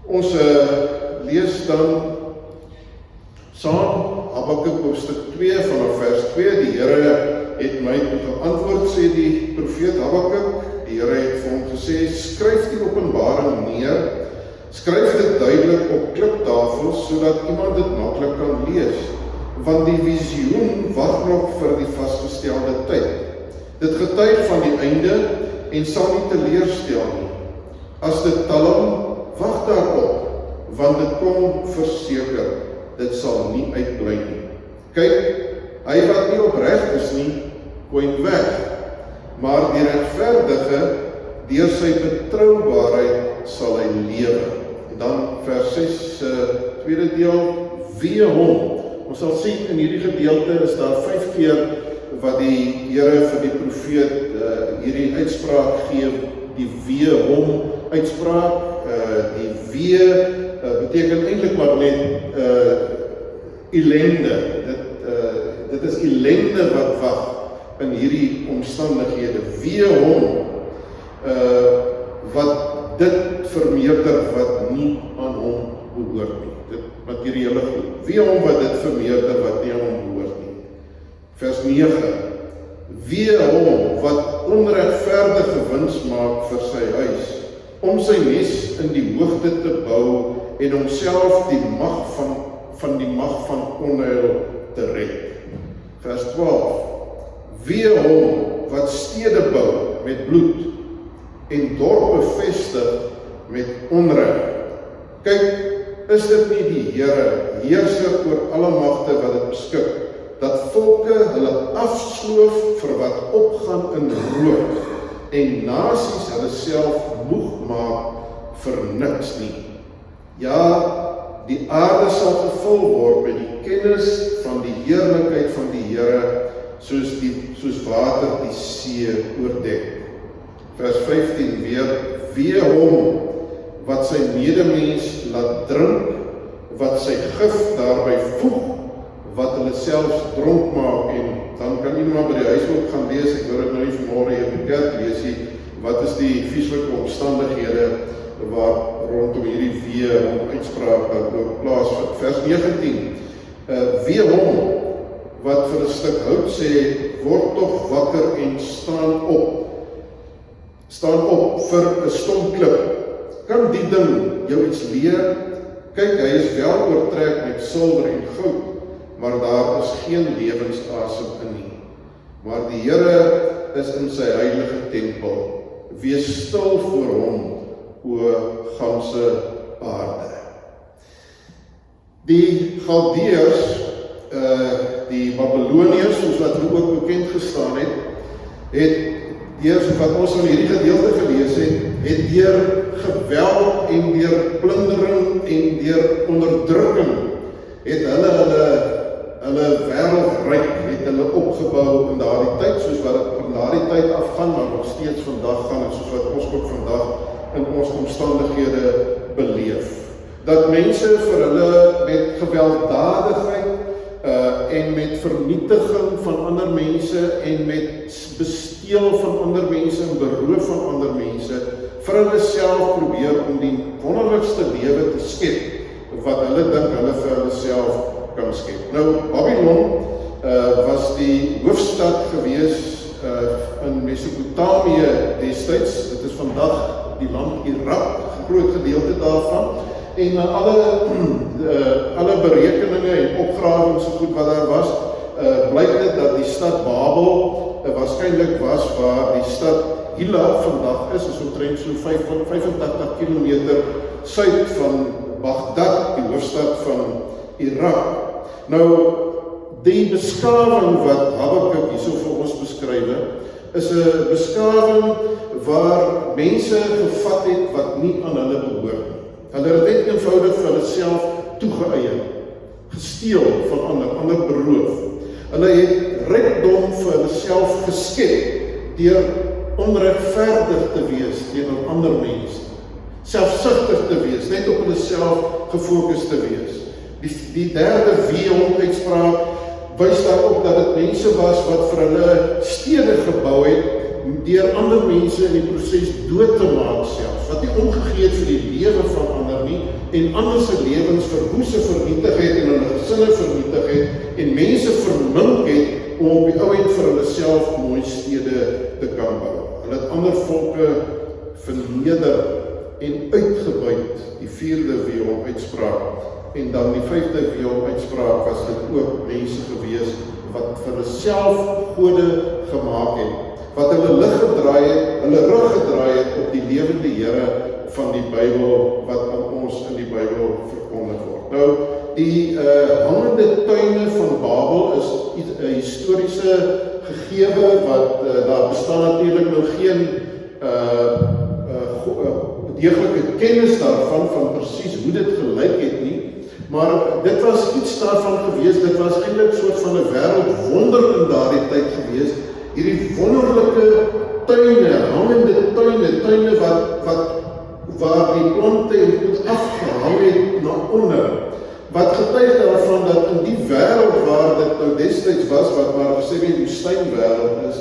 Ons lees dan saam Habakuk hoofstuk 2 vanaf vers 2. Die Here het my toe geantwoord, sê die profeet Habakuk. Die Here het vir hom gesê, skryf die openbaring neer, skryf dit duidelik op kliptafels, sodat iemand dit maklik kan lees, want die visioen wag nog vir die vasgestelde tyd. Dit getuig van die einde en sal nie teleurstel nie. As dit talm, wag daarop, want dit kom verseker, dit sal nie uitbly nie. Kyk, hy wat nie opreg is nie, kwyn weg, maar die regverdige, deur sy betroubaarheid sal hy lewe. En dan vers 6, tweede deel, wee hom. Ons sal sien in hierdie gedeelte is daar 5 keer wat die Here vir die profeet hierdie uitspraak gee, die wee hom uitspraak. Die wee beteken eintlik maar net ellende. Dit is ellende wat wag in hierdie omstandighede. Wee hom wat dit vermeerder wat nie aan hom behoort nie. Dit materiële goed. Wee hom wat dit vermeerder wat nie aan hom behoort nie. Vers 9. Wee hom wat onregverdige wins maak vir sy huis, om sy nes in die hoogte te bou en homself die mag van die mag van onheil te red. Vers 12. Wee hom wat stede bou met bloed en dorpe vestig met onreg. Kyk, is dit nie die Here, heerser oor alle magte wat dit beskik, dat volke hulle afsloof vir wat opgaan in roof en nasies hulle self moeg maak vir niks nie. Ja, die aarde sal gevul word met die kennis van die heerlikheid van die Here, soos water die see oordek. Vers 15 weer, wee hom wat sy medemens laat drink, wat sy gif daarby voeg, wat hulle selfs dronk maak, en dan kan jy maar by die huis ook gaan lees, ek wil dit nou nie vanmorgen hier in die kerk lees nie, wat is die vieslike omstandighede waar rondom hierdie wee hom uitspraak wat ook plaasvind. Vers 19, wee hom wat vir 'n stuk hout sê, word tog wakker en staan op vir 'n stomklip. Kan die ding jou iets leer? Kyk, hy is wel oortrek met silwer en goud, maar daar is geen lewensasem in nie. Maar die Here is in sy heilige tempel. Wees stil voor hom, o ganse aarde. Die Galdeërs, die Babyloniërs, soos wat hulle ook bekend gestaan het deur wat ons in hierdie gedeelte gelees het deur geweld en deur plundering en deur onderdrukking het hulle wêreldryk het hulle opgebou in daardie tyd, soos wat dit van daardie tyd afgaan, maar nog steeds vandag gaan, en soos wat ons ook vandag in ons omstandighede beleef. Dat mense vir hulle met gewelddadigheid en met vernietiging van ander mense en met besteel van ander mense en beroof van ander mense vir hulle self probeer om die wonderlikste lewe te skep wat hulle dink hulle vir hulle self kan skep. Nou, Babylon was die hoofstad gewees in Mesopotamië destyds. Dit is vandag die land Irak, 'n groot gedeelte daarvan. En alle berekeninge en opgrawings so goed wat daar was, blyk dit dat die stad Babel waarskynlik was waar die stad Hilla vandag is omtrent so 85 kilometer suid van Baghdad, die hoofstad van Irak. Nou, die beskawing wat Habakuk hierso vir ons beskryf, is 'n beskawing waar mense gevat het wat nie aan hulle behoort nie. Hulle het net eenvoudig vir hulle self toegeëien, gesteel van ander beroof. Hulle het rykdom vir hulle self geskep deur onregverdig te wees teenoor ander mense, selfsugtig te wees, net op hulle self gefokus te wees. Die derde wee hom uitspraak wys daarop dat dit mense was wat vir hulle stede gebou het deur ander mense in die proses dood te maak self, wat nie omgegee het vir die lewe van ander nie, en ander se lewens verwoes en vernietig het en hulle gesinne vernietig het en mense vermink het om op die ou end vir hulle self mooi stede te kan bou. Hulle het ander volke verneder en uitgebuit, die 4de Weerhom uitspraak. En dan die 5de Weerhom uitspraak was dit ook mense gewees wat vir hulle self gode gemaak het, wat hulle lig gedraai het, hulle rug gedraai het op die lewende Here van die Bybel wat aan ons in die Bybel verkondig word. Nou, die hangende tuine van Babel is 'n historiese gegewe wat daar bestaan natuurlik nou geen deeglike kennis daarvan, van presies hoe dit gelyk het nie, maar dit was iets daarvan gewees, dit was eintlik soort van 'n wêreldwonder in daardie tyd gewees, hierdie wonderlike tuine, hangende tuine waar die plante en goed afgehang het na onder, wat getuig daarvan dat in die wêreld waar dit nou destyds was, wat maar gesê die woestynwêreld is,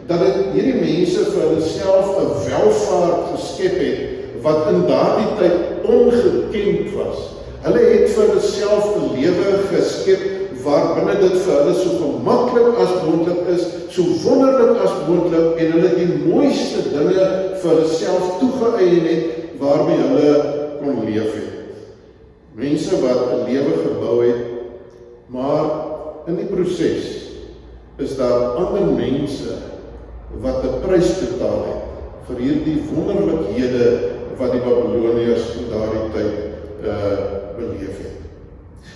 dat dit hierdie mense vir hulle self 'n welvaart geskep het, wat in daardie tyd ongekend was. Hulle het vir hulle self 'n lewe geskep, waarbinne dit vir hulle so gemaklik as moontlik is, so wonderlik as moontlik, en hulle die mooiste dinge vir hulle self toegeëien het, waarmee hulle kon leef het. Mense wat 'n lewe gebou het, maar in die proses is daar ander mense wat 'n prys betaal het vir hierdie wonderlikhede wat die Babiloniërs in daardie tyd beleef het.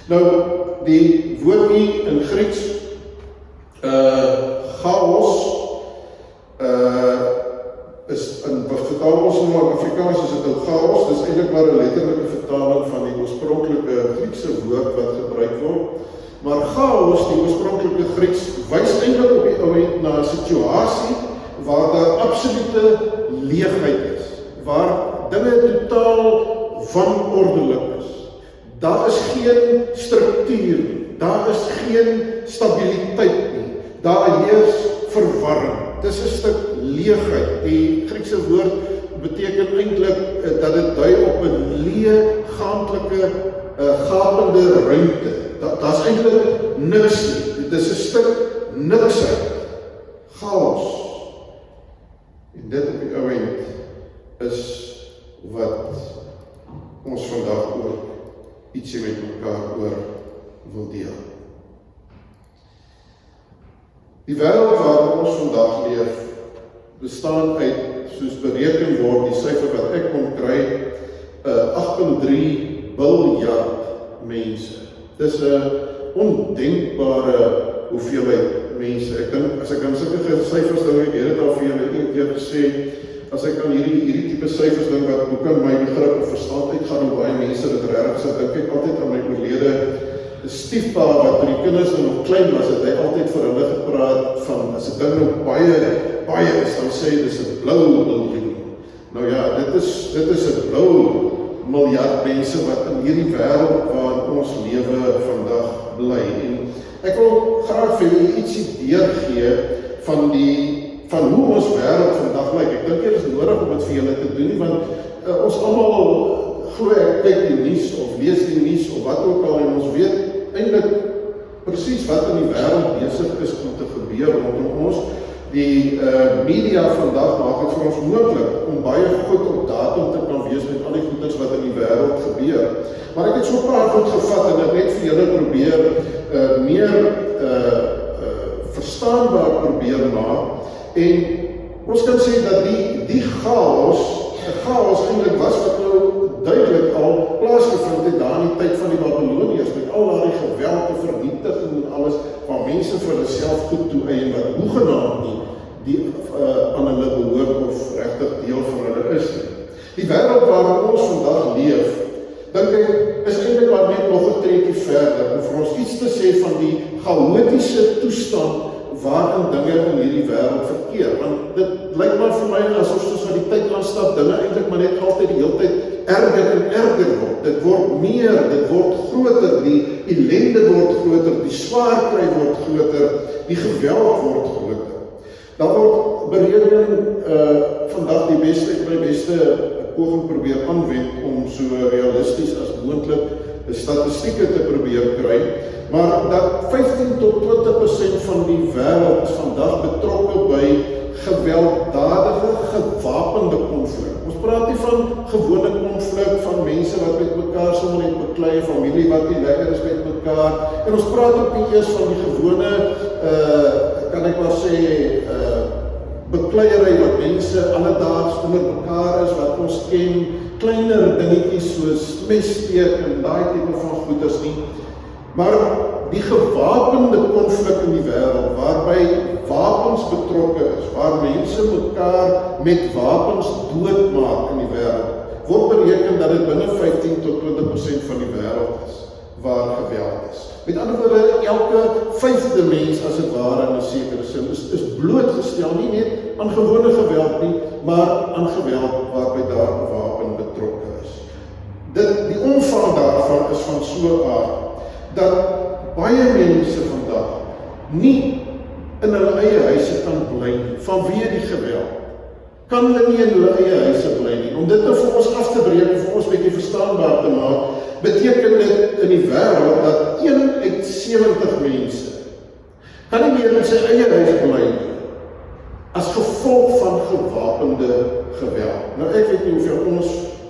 Nou, die woordjie in Grieks, chaos, is in vertaal ons in Afrikaans is dit nou chaos, dis eintlik maar 'n letterlike vertaling van die oorspronklike Griekse woord wat gebruik word. Maar chaos, die oorspronklike Grieks, wys eintlik op die ou end na 'n situasie waar daar absolute leegheid is, waar dinge totaal wanordelik is. Daar is geen struktuur nie, daar is geen stabiliteit nie, daar heers verwarring. Dis 'n stuk leegheid. Die Griekse woord beteken eintlik dat dit dui op 'n leë, gaantlike, gapende ruimte. Daar's eintlik niks nie. Dit is 'n stuk niksheid. Chaos. En dit op die ou end is wat ons vandag ook ietsie met mekaar oor wil deel. Die wêreld waarin ons vandag leef, bestaan uit, soos bereken word, die syfer wat ek kon kry, 8.3 miljard mense. Dis 'n ondenkbare hoeveelheid mense. Ek dink, as ek aan sulke syfers dink, ek het dit al vir julle een keer gesê, as ek aan hierdie tipe syfers dink wat hoe kan my begrip of verstand uitgaan hoe baie mense dit regtig is, dink ek altyd aan my oorlede stiefpa wat toe die kinders nog klein was, het hy altyd vir hulle gepraat van, as 'n ding nog baie is, dan sê hy, dis 'n blou miljoen. Nou ja, dit is 'n blou miljard mense wat in hierdie wêreld waarin ons lewe vandag bly. En ek wil graag vir julle ietsie deurgee van hoe ons wêreld vandag lyk. Ek dink dit is nodig om dit vir julle te doen, want ons almal glo ek kyk die nuus of lees die nuus of wat ook al, en ons weet eintlik presies wat in die wêreld besig is om te gebeur rondom ons. Die media vandag maak dit vir ons moontlik om baie goed op datum te kan wees met al die goeders wat in die wêreld gebeur. Maar ek het so 'n paar goed gevat en ek net vir julle probeer meer verstaanbaar probeer maak. En ons kan sê dat die chaos eintlik was wat nou duidelik al plaasgevind het daar in die tyd van die Babiloniërs, met al daardie geweld en vernietiging en alles, waar mense vir hulle self goed toeëien wat hoegenaamd nie die aan hulle behoort of regtig deel van hulle is nie. Die wêreld waarin ons vandag leef, dink ek, is eintlik maar net nog 'n treetjie verder om vir ons iets te sê van die chaotiese toestand waarin dinge in hierdie wêreld verkeer. Want dit lyk maar vir my asof soos wat die tyd aanstap, dinge eintlik maar net altyd die hele tyd erger en erger word. Dit word meer, dit word groter, die ellende word groter, die swaar kry word groter, die geweld word groter. Daar word bereken vandag die beste poging probeer aanwend om so realisties as moontlik statistieke te probeer kry, maar dat 15 tot 20% van die wêreld is vandag betrokke by gewelddadige, gewapende konflik. Ons praat nie van gewone konflik van mense wat met mekaar sommer net beklei, familie wat nie lekker is met mekaar, en ons praat ook nie eers van die gewone, kan ek maar sê, bekleierery wat mense alledaags onder mekaar is, wat ons ken, kleiner dingetjies soos messteek en daai tipe van goeders nie. Maar die gewapende konflik in die wêreld, waarby wapens betrokke is, waar mense mekaar met wapens doodmaak in die wêreld, word bereken dat dit binne 15 tot 20% van die wêreld is, waar geweld is. Met ander woorde, elke 5de mens, as het ware in 'n sekere sin, is blootgestel, nie net aan gewone geweld nie, maar aan geweld waarby daar 'n wapen betrokke is. Die omvang daarvan is van so 'n aard, dat baie mense vandag nie in hulle eie huise kan bly nie, vanweë die geweld. Kan hulle nie in hulle eie huise bly nie. Om dit nou vir ons af te breek en vir ons bietjie verstaanbaar te maak, beteken dit in die wêreld dat 1 uit 70 mense kan nie meer in sy eie huis bly nie, as gevolg van gewapende geweld. Nou ek weet nie hoeveel ons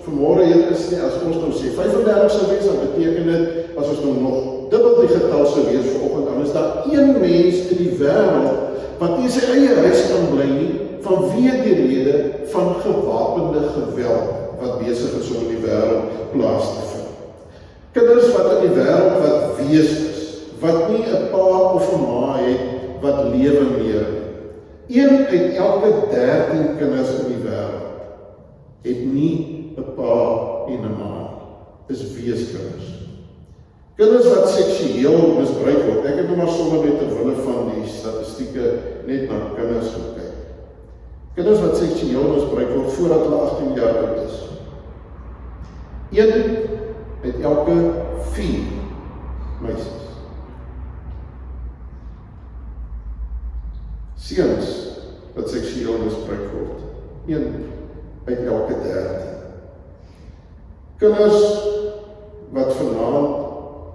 vanmôre hier is nie, as ons nou sê 35 sou wees, dan beteken dit, as ons nou nog dubbel die getal sou wees vanoggend, dan is daar 1 mens in die wêreld wat nie sy eie huis kan bly nie, vanweë die rede van gewapende geweld wat besig is om in die wêreld plaas te vind. Kinders wat in die wêreld wat wees is, wat nie 'n pa of 'n ma het wat lewe meer nie. 1 uit elke 13 kinders in die wêreld het nie 'n pa en 'n ma nie. Dis weeskinders. Kinders wat seksueel misbruik word, ek het nou maar sommer net ter wille van die statistieke net na kinders gekyk. Kinders wat seksueel misbruik word voordat hulle 18 jaar oud is. 1 uit elke 4 meisies. Seuns wat seksueel misbruik word. 1 uit elke 13. Kinders wat vanaand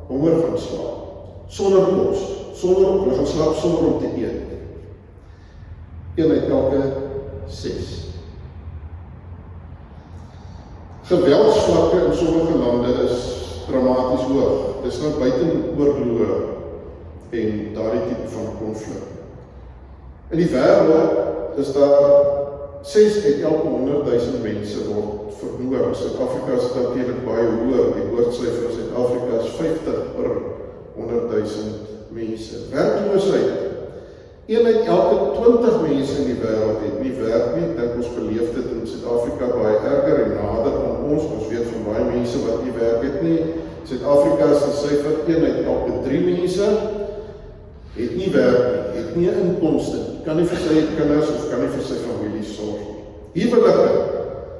honger gaan slaap, sonder kos, hulle gaan slaap sonder om te eet. 1 uit elke 6. Geweldsvlakke in sommige lande is dramaties hoog. Dis nou buiten oorloë en daardie tipe van konflik. In die wêreld is daar 6 uit elke 100.000 mense word vermoor. Suid-Afrika is natuurlik baie hoër. Die hoofsyfer in Suid-Afrika is 50 per 100.000 mense. Werkloosheid. 1 uit elke 20 mense in die wêreld het nie werk nie. Ek dink ons beleef dit in Suid-Afrika baie erger en nader aan ons. Ons weet van baie mense wat nie werk het nie. Suid-Afrika is die syfer 1 uit elke 3 mense het nie werk nie, het nie 'n inkomste nie, kan nie vir sy kinders of kan nie vir sy familie sorg nie. Huwelike,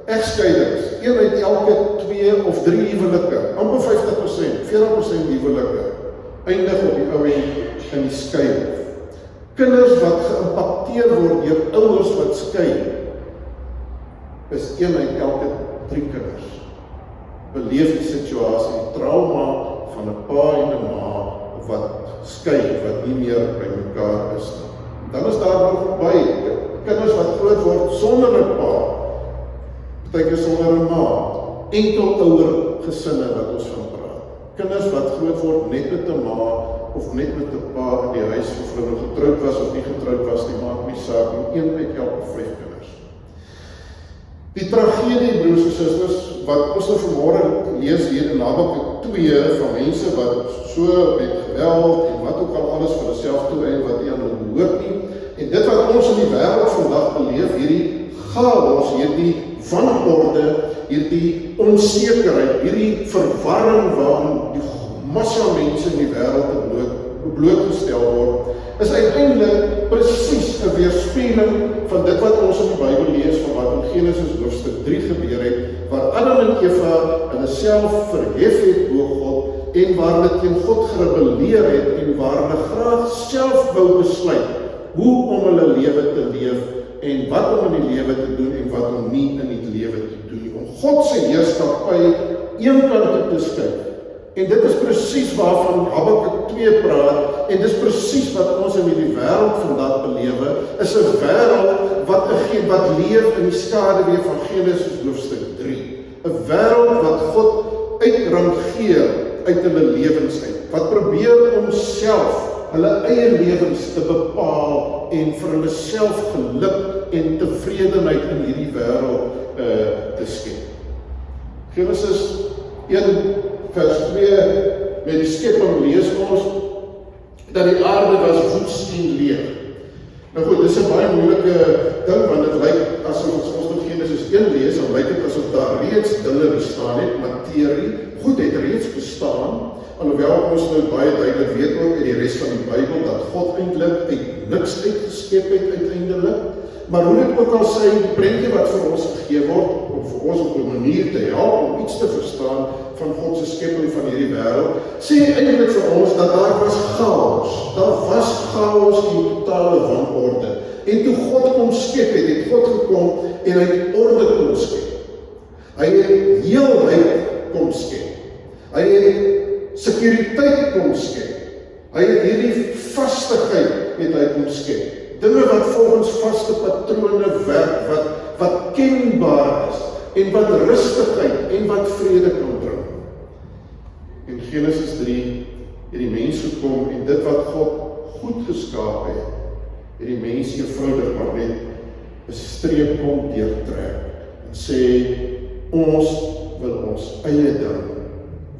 egskeidings, 1 uit elke 2 of 3 huwelike, amper 50%, 40% huwelike, eindig op die ou end in die skeihof. Kinders wat geïmpakteer word deur ouers wat skei, is 1 uit elke 3 kinders. Beleef die situasie, die trauma van 'n pa en 'n ma wat skei, wat nie meer by mekaar is nie. Dan is daar nog baie kinders wat groot word sonder 'n pa, partykeer sonder 'n ma, enkelouer gesinne wat ons van praat. Kinders wat groot word net met 'n ma of net met 'n pa in die huis, of hulle nou getroud was of nie getroud was, die maak nie saak nie, 1 uit elke 5 kinders. Die tragedie, broers en susters, wat ons nou vanmôre lees hier in Habakuk 2 van mense wat so met geweld en wat ook al alles vir hulself toe en wat nie aan hulle behoort nie. En dit wat ons in die wêreld vandag beleef, hierdie chaos, hierdie wanorde, hierdie onsekerheid, hierdie verwarring waarin die massa mense in die wêreld blootgestel word, is uiteindelik presies 'n weerspieëling van dit wat ons in die Bybel lees van wat in Genesis hoofstuk 3 gebeur het, waar Adam en Eva hulle self verhef het bo God en waar hulle teen God gerebelleer het en waar hulle graag self wou besluit hoe om hulle lewe te leef en wat om in die lewe te doen en wat om nie in die lewe te doen nie, om God se heerskappy een kant toe te skuif. En dit is presies waarvan Habakuk 2 praat, en dis presies wat ons in hierdie wêreld vandag belewe, is 'n wêreld wat leef in die skaduwee van Genesis hoofstuk 3. 'n Wêreld wat God uitrangeer uit hulle lewens uit, wat probeer om self hulle eie lewens te bepaal en vir hulle self geluk en tevredenheid in hierdie wêreld te skep. Genesis 1 vers 2 met die skepping lees ons dat die aarde was woest en leeg. Nou goed, dis 'n baie moeilike ding, want dit lyk asof ons tot Genesis 1 lees, dan lyk dit asof daar reeds dinge bestaan het, materie, goed het reeds bestaan, alhoewel ons nou baie duidelik weet ook in die res van die Bybel, dat God eintlik uit niks uitgeskep het uiteindelik, maar hoe dit ook al sê, die prentjie wat vir ons gegee word, om vir ons op 'n manier te help, om iets te verstaan van God se skepping van hierdie wêreld, sê eintlik vir ons dat daar was chaos. Daar was chaos en totale wanorde. En toe God kom skep het God gekom en hy het orde kom skep. Hy het heelheid kom skep. Hy het sekuriteit kom skep. Hy het hierdie vastigheid het hy kom skep. Dinge wat volgens vaste patrone werk, wat kenbaar is, en wat rustigheid en wat vrede kan bring. In Genesis 3 het die mens gekom en dit wat God goed geskaap het die mens eenvoudig maar net 'n streep kom deurtrek en sê, ons wil ons eie ding,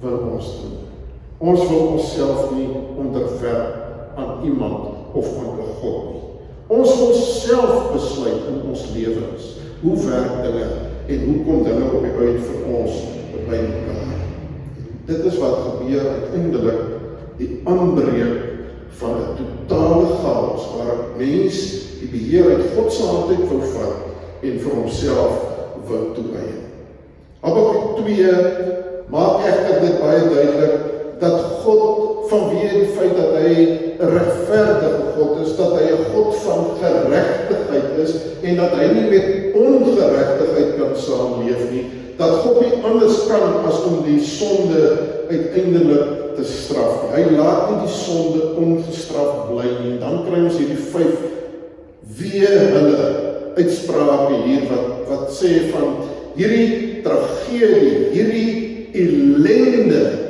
wil ons doen. Ons wil onsself nie onderwerp aan iemand of aan 'n God nie. Ons wil self besluit in ons lewens, hoe werk dinge en hoe kom dinge op die uit vir ons by mekaar. Dit is wat gebeur uiteindelik, die aanbreek van 'n totale chaos, waar 'n mens die beheer uit God se hand uit wil vat en vir homself wil toeëien. Habakuk 2 maak egter dit baie duidelik, dat God, vanweë die feit dat hy 'n regverdige God is, dat hy 'n God van geregtigheid is, en dat hy nie met ongeregtigheid kan saamleef nie, dat God nie anders kan as om die sonde uiteindelik te straf. Hy laat nie die sonde ongestraf bly nie. Dan kry ons hierdie 5 hulle uitsprake hier wat sê van hierdie tragedie, hierdie ellende,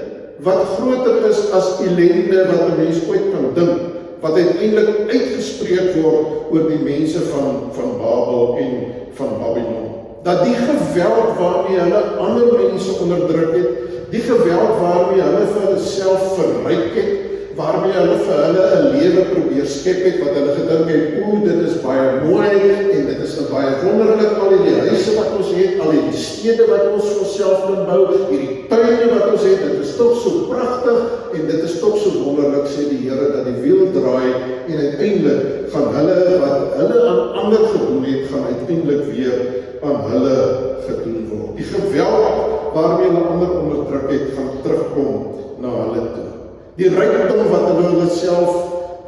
wat groter is as ellende wat 'n mens ooit kan dink, wat uiteindelik uitgespreek word oor die mense van Babel en van Babylon. Dat die geweld waarmee hulle ander mense onderdruk het, die geweld waarmee hulle vir hulle self verryk het, waarmee hulle vir hulle 'n lewe probeer skep het, wat hulle gedink het, dit is baie mooi, en dit is baie wonderlik, al die huise wat ons het, al die stede wat ons vir onsself kan bou, hierdie tuine wat ons het, dit is toch so pragtig, en dit is toch so wonderlik, sê die Here, dat die wiel draai, en uiteindelik gaan hulle, wat hulle aan ander gedoen het, gaan uiteindelik weer aan hulle gedoen word. Die geweld waarmee hulle ander onderdruk het, gaan terugkom na hulle toe. Die rykdom wat hulle self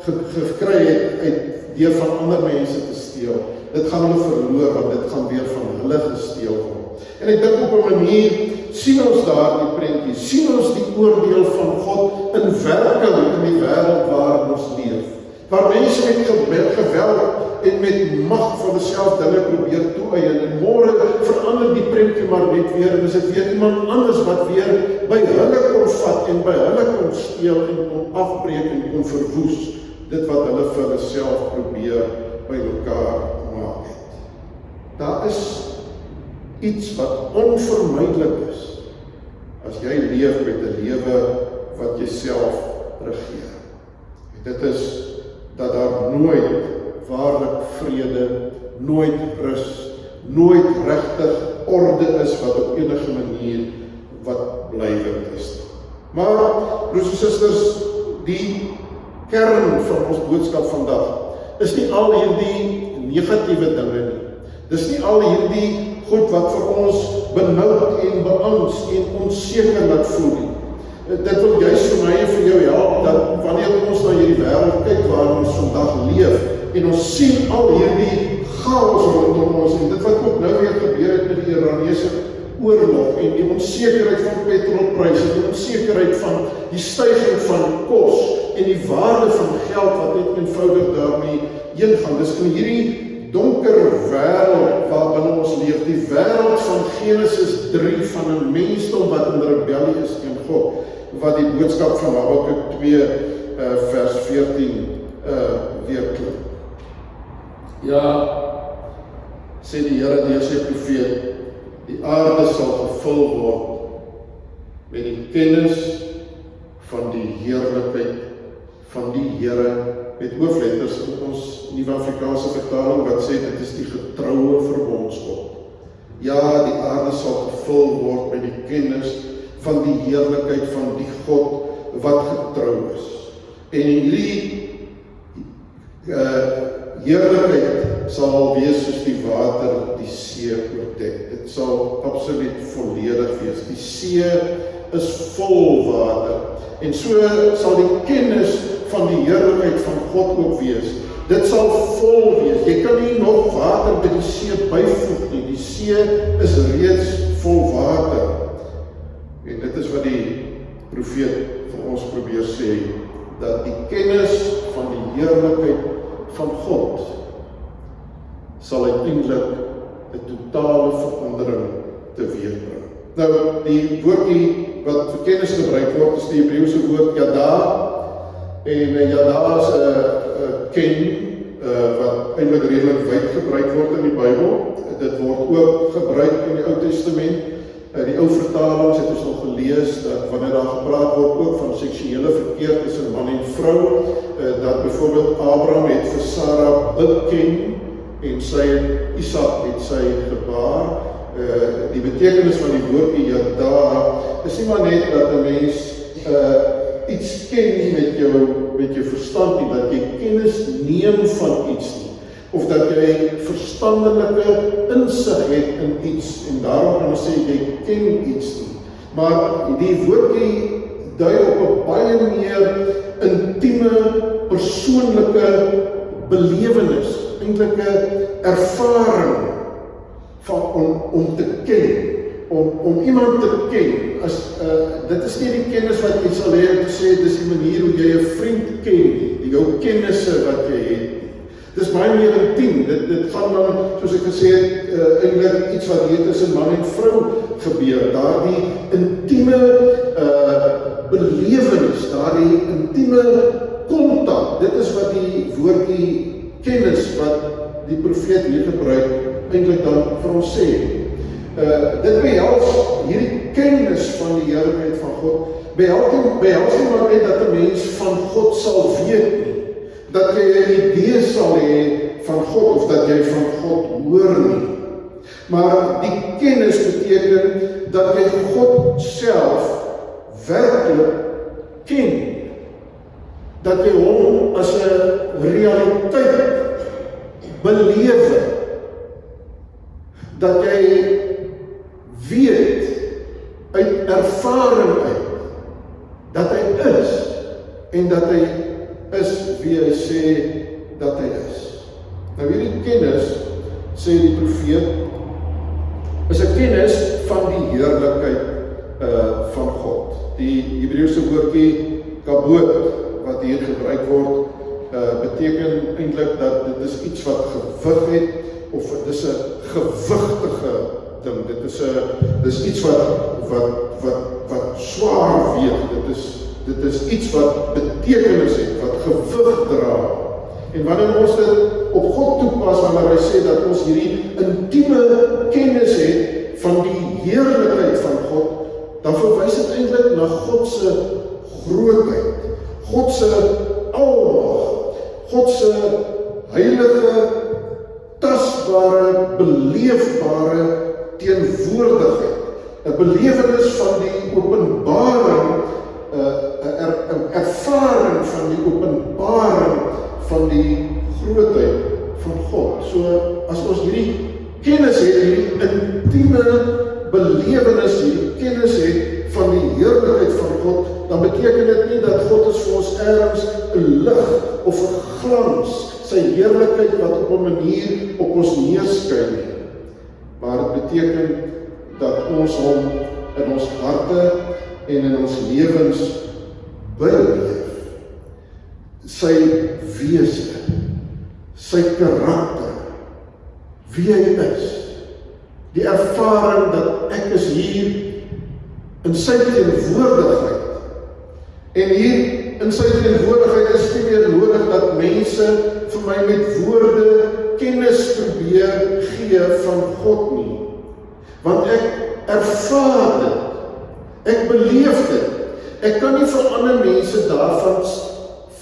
gekry het deur van ander mense te steel, dit gaan hulle verloor, want dit gaan weer van hulle gesteel word. En ek dink op 'n manier sien ons daar die prentjie, sien ons die oordeel van God in werking in die wêreld waar ons leef. Waar mense met geweld en met mag van self dinge probeer toeëien, en môre verander die prentjie maar net weer, en is dit weer iemand anders wat weer by hulle kon vat en by hulle kon steel en kon afbreek en kon verwoes, dit wat hulle vir hulle self probeer by mekaar maak het. Daar is iets wat onvermydelik is, as jy leef met 'n lewe wat jouself regeer. Dit is dat daar nooit waarlik vrede, nooit rus, nooit regtig orde is wat op enige manier wat blywend is. Maar, broers en susters, die kern van ons boodskap vandag is nie al hierdie negatiewe dinge nie. Dis nie al hierdie goed wat vir ons benoud en beangs en onseker laat voel nie. Dit wil juist vir my en vir jou help, dat wanneer ons na hierdie wêreld kyk waar ons vandag leef, en ons sien al hierdie chaos rondom ons, en dit wat ook nou weer gebeur het met die Iranese oorlog en die onsekerheid van petrolpryse, die onsekerheid van die styging van kos en die waarde van geld wat net eenvoudig daarmee heen gaan. Dis in hierdie donker wêreld waarbinne ons leef, die wêreld van Genesis 3 van 'n mensdom wat in rebellie is teen God, wat die boodskap van Habakuk 2 vers 14 weer klink. Ja, sê die Here deur sy profeet, die aarde sal gevul word met die kennis van die heerlikheid van die Here, met hoofletters in ons Nuwe Afrikaanse vertaling wat sê dit is die getroue verbondsgod. Ja, die aarde sal gevul word met die kennis van die heerlikheid van die God wat getrou is. En hierdie heerlikheid sal wees soos die water die see oordek. Dit sal absoluut volledig wees. Die see is vol water. En so sal die kennis van die heerlikheid van God ook wees. Dit sal vol wees. Jy kan nie nog water by die see byvoeg nie. Die see is reeds vol water. En dit is wat die profeet vir ons probeer sê, dat die kennis van die heerlikheid van God sal uiteindelik 'n totale verandering teweegbring. Nou, die woordjie wat vir kennis gebruik word, is die Hebreëse woord yada, en yada is 'n ken, wat eintlik redelik wyd gebruik word in die Bybel. Dit word ook gebruik in die Ou Testament. Die ou vertalings het ons al gelees, dat wanneer daar gepraat word ook van seksuele verkeer tussen man en vrou, dat byvoorbeeld Abraham het vir Sarah beken, en sy het Isak het sy gebaar. Die betekenis van die woordjie yada is nie maar net dat 'n mens iets ken met jou verstand nie, dat jy kennis neem van iets nie, of dat jy verstandelike insig het in iets, en daarom kan ons sê jy ken iets nie. Maar die woordjie dui op 'n baie meer intieme, persoonlike belewenis, eintlik 'n ervaring van om te ken, om iemand te ken. Dit is nie die kennis wat jy sal hê om te sê, dis die manier hoe jy 'n vriend ken, jou kennisse wat jy het. Dis baie meer intiem. Dit gaan dan, soos ek gesê het, eintlik iets wat hier tussen man en vrou gebeur. Daardie intieme belewenis, daardie intieme kontak. Dit is wat die woordjie kennis wat die profeet hier gebruik eintlik dan vir ons sê. Dit behels hierdie kennis van die heerlikheid van God. Behels nie maar net dat 'n mens van God sal weet nie, dat jy 'n idee sal hê van God, of dat jy van God hoor nie. Maar die kennis beteken dat jy God self werklik ken. Dat jy hom as 'n realiteit beleef. Dat jy weet uit ervaring uit dat hy is, en dat hy is wie hy sê dat hy is. Nou hierdie kennis, sê die profeet, is 'n kennis van die heerlikheid van God. Die Hebreëse woordjie kabod wat hier gebruik word, beteken eintlik dat dit is iets wat gewig het, of dit is 'n gewigtige ding. Dit is iets wat swaar weeg. Dit is iets wat betekenis het, wat gewig dra. En wanneer ons dit op God toepas, wanneer hy sê dat ons hierdie intieme kennis het van die heerlikheid van God, dan verwys dit eintlik na God se grootheid, God se almag, God se heilige, tasbare, beleefbare teenwoordigheid, 'n belewenis van die openbaring, 'n ervaring van die openbaring van die grootheid van God. So as ons hierdie kennis het, hierdie intieme belewenis, hierdie kennis het van die heerlikheid van God, dan beteken dit nie dat God is vir ons ergens 'n lig of 'n glans, sy heerlikheid wat op 'n manier op ons neerskyn nie. Maar dit beteken dat ons hom in ons harte en in ons lewens beleef. Sy wese, sy karakter, wie hy is, die ervaring dat ek is hier in sy teenwoordigheid. En hier in sy teenwoordigheid is nie meer nodig dat mense vir my met woorde kennis probeer gee van God nie. Want ek ervaar dit, ek beleef dit. Ek kan nie vir ander mense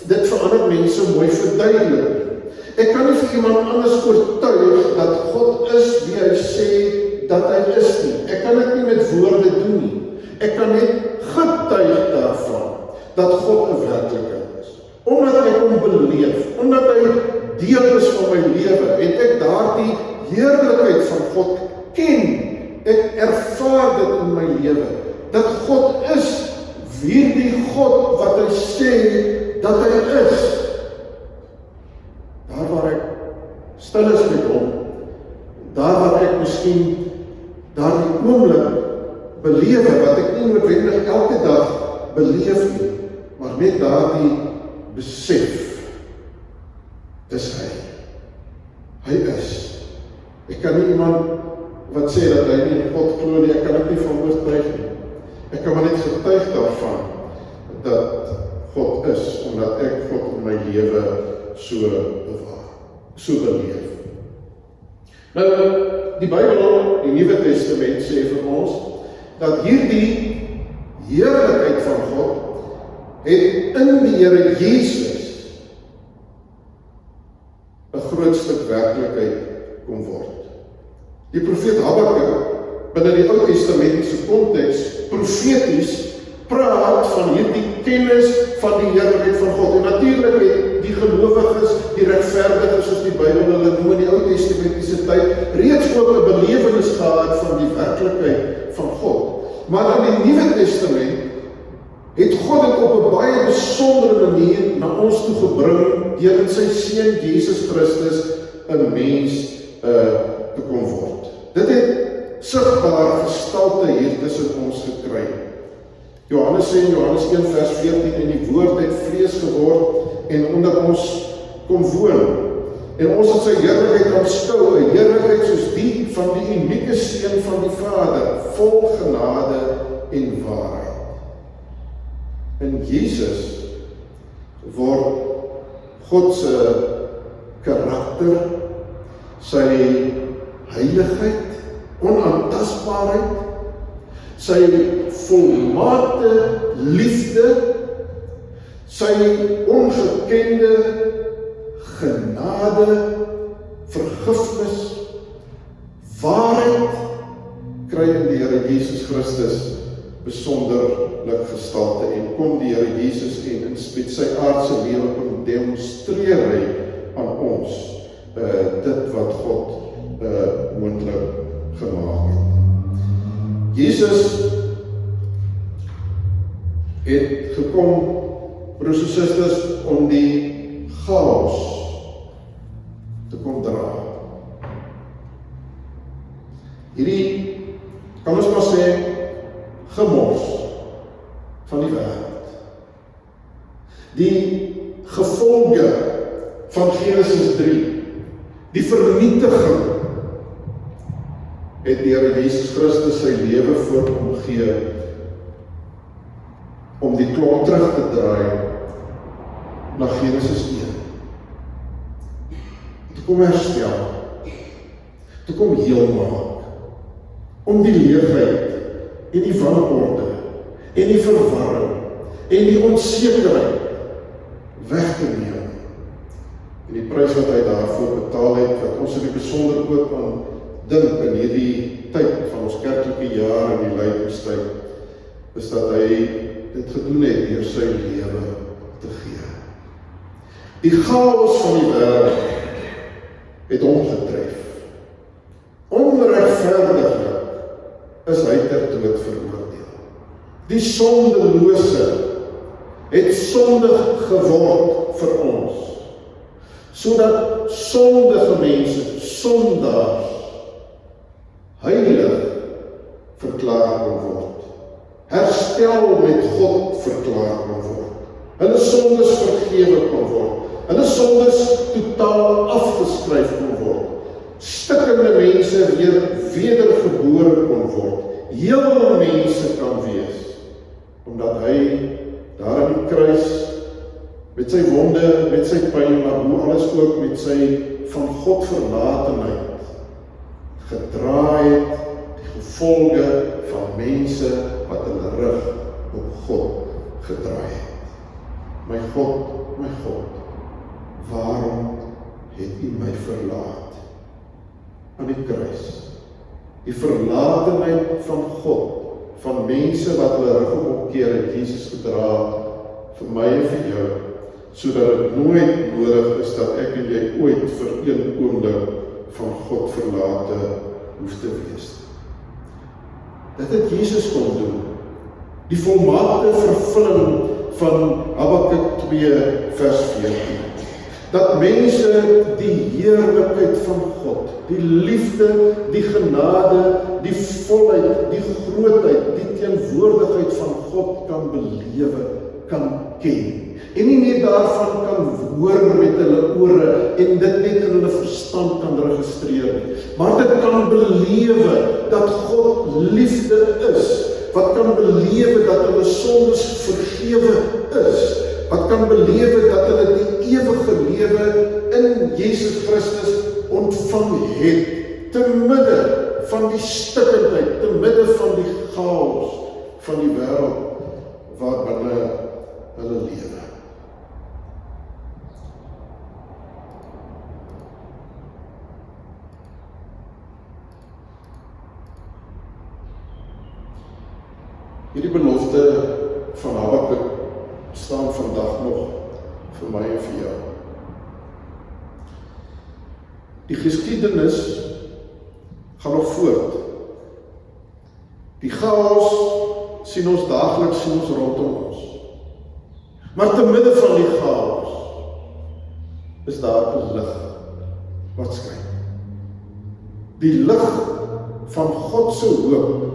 dit vir ander mense mooi verduidelik nie. Ek kan nie vir iemand anders oortuig dat God is wie hy sê dat hy is nie. Ek kan dit nie met woorde doen nie. Ek kan net getuig daarvan dat God 'n werklikheid is. Omdat ek hom beleef, omdat hy deel is van my lewe en ek daardie heerlikheid van God ken. Ek ervaar dit in my lewe, dat God is hierdie God wat hy sê dat hy is. Daar waar ek stil is met hom, daar waar ek miskien daardie oomblik beleef, wat ek nie noodwendig elke dag beleef nie, maar met daardie besef, is hy. Hy is. Ek kan nie iemand wat sê dat hy nie in God glo nie, ek kan dit nie van oortuig nie. Ek kan maar net getuig daarvan dat God is, omdat ek God in my lewe so bewaar, so beleef. Nou, die Bybel, die Nuwe Testament sê vir ons, dat hierdie heerlikheid van God het in die Here Jesus 'n groot stuk werklikheid kom word. Die profeet Habakuk, binne die Ou Testamentiese konteks, profeties praat van hierdie kennis van die heerlikheid van God. En natuurlik het die gelowiges, die regverdiges, soos die Bybel hulle noem in die Ou Testamentiese tyd, reeds ook 'n belewenis gehad van die werklikheid van God. Maar in die Nuwe Testament het God dit op 'n baie besondere manier na ons toe gebring deur in sy seun Jesus Christus 'n mens te kom word. Dit het sigbaar gestalte hier tussen ons gekry. Johannes sê in Johannes 1 vers 14, en die woord het vlees geword en onder ons kom woon. En ons het sy heerlikheid aanskou, 'n heerlikheid soos die van die unieke seun van die Vader, vol genade en waarheid. In Jesus word God se karakter, sy heiligheid, onaantastbaarheid, sy volmaakte liefde, sy ongekende genade, vergifnis, waarheid, kry in die Here Jesus Christus besonderlik gestalte en kom die Here Jesus en met sy aardse lewe kom demonstreer hy aan ons dit wat God moontlik gemaak het. Jesus het gekom, broers en susters, om die chaos te kom dra. Hierdie, kan ons maar sê, gemors van die wêreld. Die gevolge van Genesis 3, die vernietiging, het die Here Jesus Christus sy lewe voorkom gee om die klok terug te draai na Genesis 1. Te kom herstel, te kom heel maak, om die leegheid en die wanorde en die verwarring en die onsekerheid weg te neem. En die prys wat hy daarvoor betaal het, wat ons in die besonder ook aan dink in hierdie tyd van ons kerklike jaar en die lydingstyd, is dat hy dit gedoen het deur sy lewe te gee. Die chaos van die wêreld het hom getref. Onregverdiglik is hy ter dood veroordeel. Die sondelose het sondig geword vir ons, sodat sondige mense, sondaars, heilig verklaar kon word. Herstel met God verklaar kon word. Hulle sondes vergewe kon word. Hulle sondes totaal afgeskryf kon word. Stikkende mense weer wedergebore kon word. Heel mense kan wees. Omdat hy daar aan die kruis met sy wonde, met sy pyn, maar hoe alles ook met sy van God verlatenheid gedra het die gevolge van mense wat hulle rug op God gedraai het. My God, waarom het U my verlaat? Aan die kruis. Die verlatenheid van God, van mense wat hulle rug omkeer het, Jesus gedra vir my en vir jou, sodat dit nooit nodig is dat ek en jy ooit vir een oomblik van God verlate hoef te wees. Dit het Jesus kon doen. Die volmaakte vervulling van Habakuk 2 vers 14. Dat mense die heerlikheid van God, die liefde, die genade, die volheid, die grootheid, die teenwoordigheid van God kan belewe, kan ken. En nie net daarvan kan hoor met hulle ore en dit net in hulle verstand kan registreer nie, maar dit kan belewe dat God liefde is, wat kan belewe dat hulle sondes vergewe is, wat kan belewe dat hulle die ewige lewe in Jesus Christus ontvang het, te midde van die stikkendheid, te midde van die chaos van die wêreld waarbinne hulle lewe. Hierdie belofte van Habakuk staan vandag nog vir my en vir jou. Die geskiedenis gaan nog voort. Die chaos sien ons daagliks, sien ons rondom ons. Maar te midde van die chaos is daar 'n lig wat skyn. Die lig van God se hoop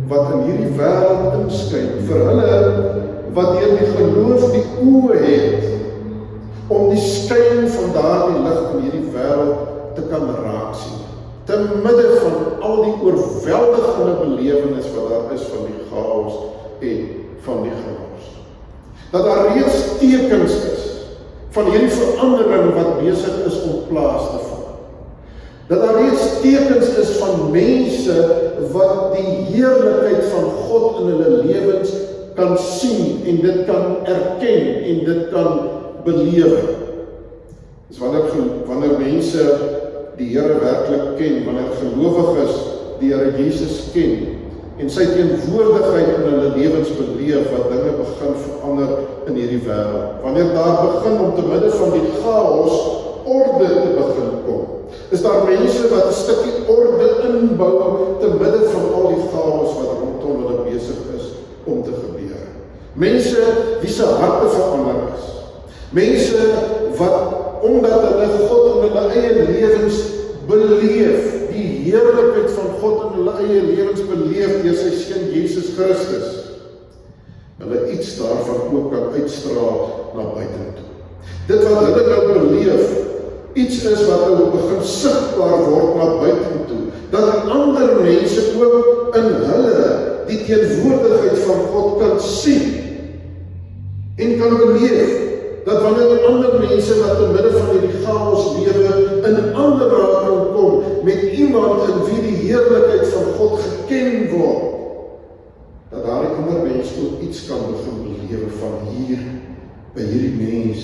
wat in hierdie wêreld inskyn vir hulle wat deur die geloof die oë het om die skyn van daardie lig in hierdie wêreld te kan raak sien. Te midde van al die oorweldigende belewenis wat daar is van die chaos en van die gemors. Dat daar reeds tekens is van hierdie verandering wat besig is om plaas te vind. Dat daar reeds tekens is van mense wat die heerlikheid van God in hulle lewens kan sien en dit kan erken en dit kan belewe. Dus wanneer mense die Here werklik ken, wanneer gelowiges die Here Jesus ken en sy teenwoordigheid in hulle lewens beleef, wat dinge begin verander in hierdie wêreld. Wanneer daar begin om te midde van die chaos orde te begin kom, is daar mense wat 'n stukkie orde inbou te midde van al die chaos wat rondom hulle besig is om te gebeur. Mense wie se harte verander is. Mense wat, omdat hulle God in hulle eie lewens beleef, die heerlikheid van God in hulle eie lewens beleef deur sy seun Jesus Christus, hulle iets daarvan ook kan uitstraal na buitentoe. Dit wat hulle nou beleef, iets is wat nou begin sigbaar word na buitentoe, dat ander mense ook in hulle die teenwoordigheid van God kan sien en kan beleef, dat wanneer ander mense wat te midde van hierdie chaos lewe in aanraking kom met iemand in wie die heerlikheid van God geken word, dat daardie ander mense ook iets kan begin belewe van hier, by hierdie mens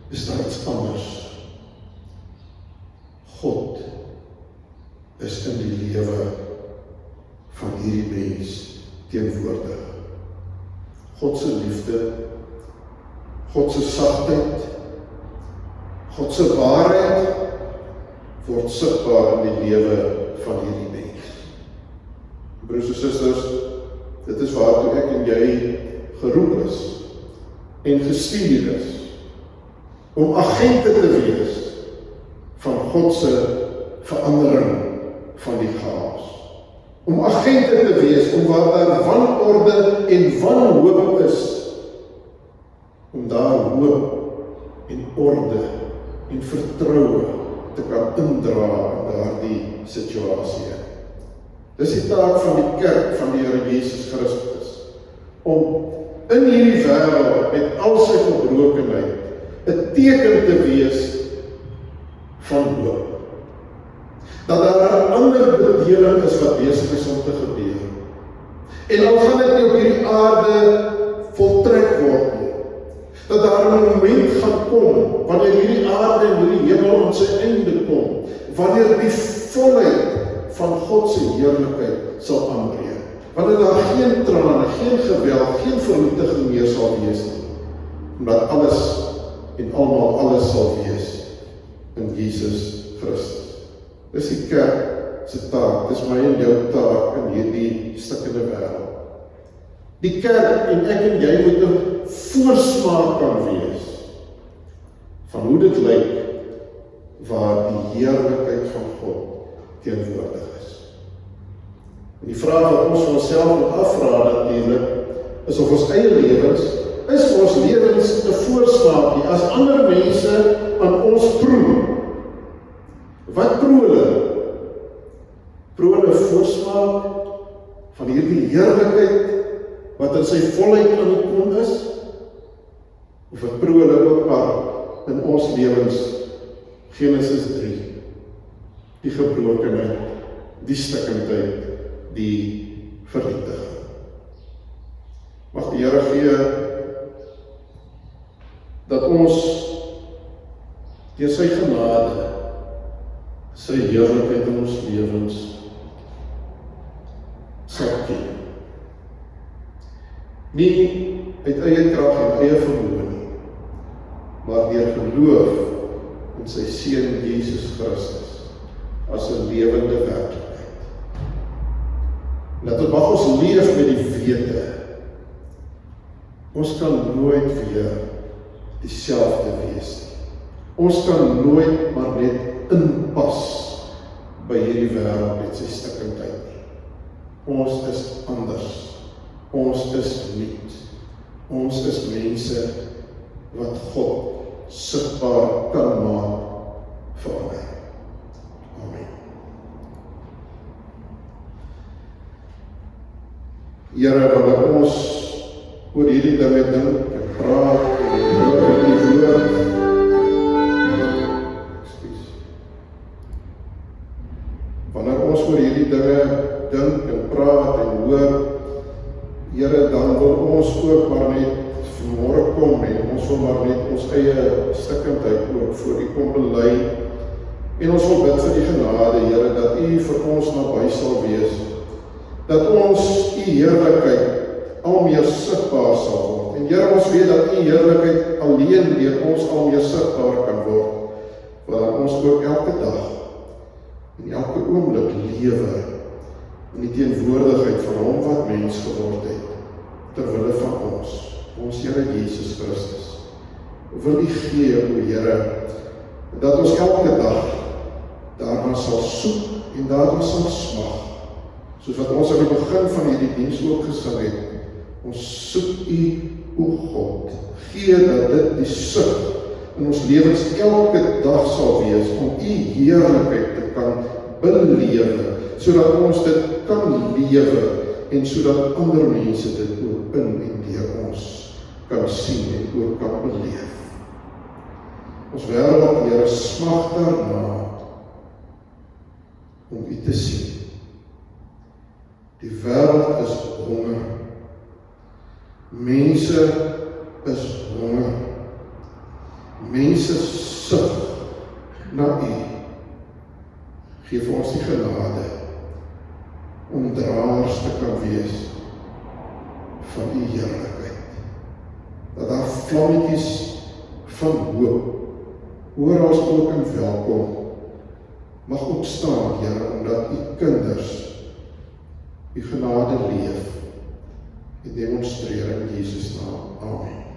is daar iets anders. God is in die lewe van hierdie mens teenwoordig. God se liefde, God se sagtheid, God se waarheid word sigbaar in die lewe van hierdie mens. Broers en susters, dit is waartoe ek en jy geroep is en gestuur is om agente te wees van God se verandering van die chaos. om agente te wees, om waar daar wanorde en wanhoop is, om daar hoop en orde en vertroue te kan indra in daardie situasie. Dis die taak van die kerk van die Here Jesus Christus, om in hierdie wêreld met al sy gebrokenheid 'n teken te wees van hoop. Dat daar 'n ander bedeling is wat besig is om te gebeur. En al gaan dit nie op hierdie aarde voltrek word nie, dat daar 'n moment gaan kom, wanneer hierdie aarde en hierdie hemel aan sy einde kom, wanneer die volheid van God se heerlikheid sal aanbreek. Wanneer daar geen trane, geen geweld, geen vernietiging meer sal wees nie, omdat alles en almal alles sal wees in Jesus Christus. Dis die kerk se taak, dis my en jou taak in hierdie stikkende wêreld. Die kerk en ek en jy moet 'n voorsmaak kan wees van hoe dit lyk waar die heerlikheid van God teenwoordig is. En die vraag wat ons vir onsself moet afvra natuurlik, is of ons eie lewens, is ons lewens 'n voorsmaakie as ander mense aan ons proe. Wat proe hulle? Proe hulle 'n voorsmaak van hierdie heerlikheid wat in sy volheid aan die kom is? Of wat proe hulle ook maar in ons lewens, Genesis 3, die gebrokenheid, die stikkendheid, die vernietiging. Mag die Here gee dat ons deur sy genade, sy heerlikheid in ons lewens sal ken. Nie uit eie krag en eie vermoë nie, maar deur geloof in sy Seun Jesus Christus as 'n lewende werklikheid. Laat mag ons leef met die wete, ons kan nooit weer dieselfde wees nie. Ons kan nooit maar net inpas by hierdie wêreld met sy stikkendheid nie. Ons is anders. Ons is nuut. Ons is mense wat God sigbaar kan maak vir my. Amen. Here, wanneer ons oor hierdie dinge dink en praat en hoor die woord, wanneer ons oor hierdie dinge dink en praat en hoor, Here, dan wil ons ook maar net vanmôre kom en ons wil maar net ons eie stikkendheid ook voor U kom bely. En ons wil bid vir die genade, Here, dat U vir ons naby sal wees. Dat ons U heerlikheid al meer sigbaar sal word. En Here, ons weet dat U heerlikheid alleen deur ons al meer sigbaar kan word. Want ons ook elke dag en elke oomblik lewe in die teenwoordigheid van Hom wat mens geword het, terwille van ons Here Jesus Christus. Wil U gee, o Here, dat ons elke dag daarna sal soek en daarna sal smag, soos wat ons aan die begin van hierdie diens ook gesing het. Ons soek U, o God, gee dat dit die soek in ons lewens elke dag sal wees, om U heerlikheid te kan belewe, sodat ons dit kan lewe, en sodat ander mense dit ook in en deur ons kan sien en ook kan beleef. Ons wêreld, Here, smag daarna om U te sien. Die wêreld is honger. Mense is honger. Mense sug na U. Geef vir ons die genade om draers te kan wees van U heerlikheid. Dat daar vlammetjies van hoop oral ook en welkom mag opstaan, Here, omdat U kinders U genade leef en demonstreer in Jesus naam. Amen.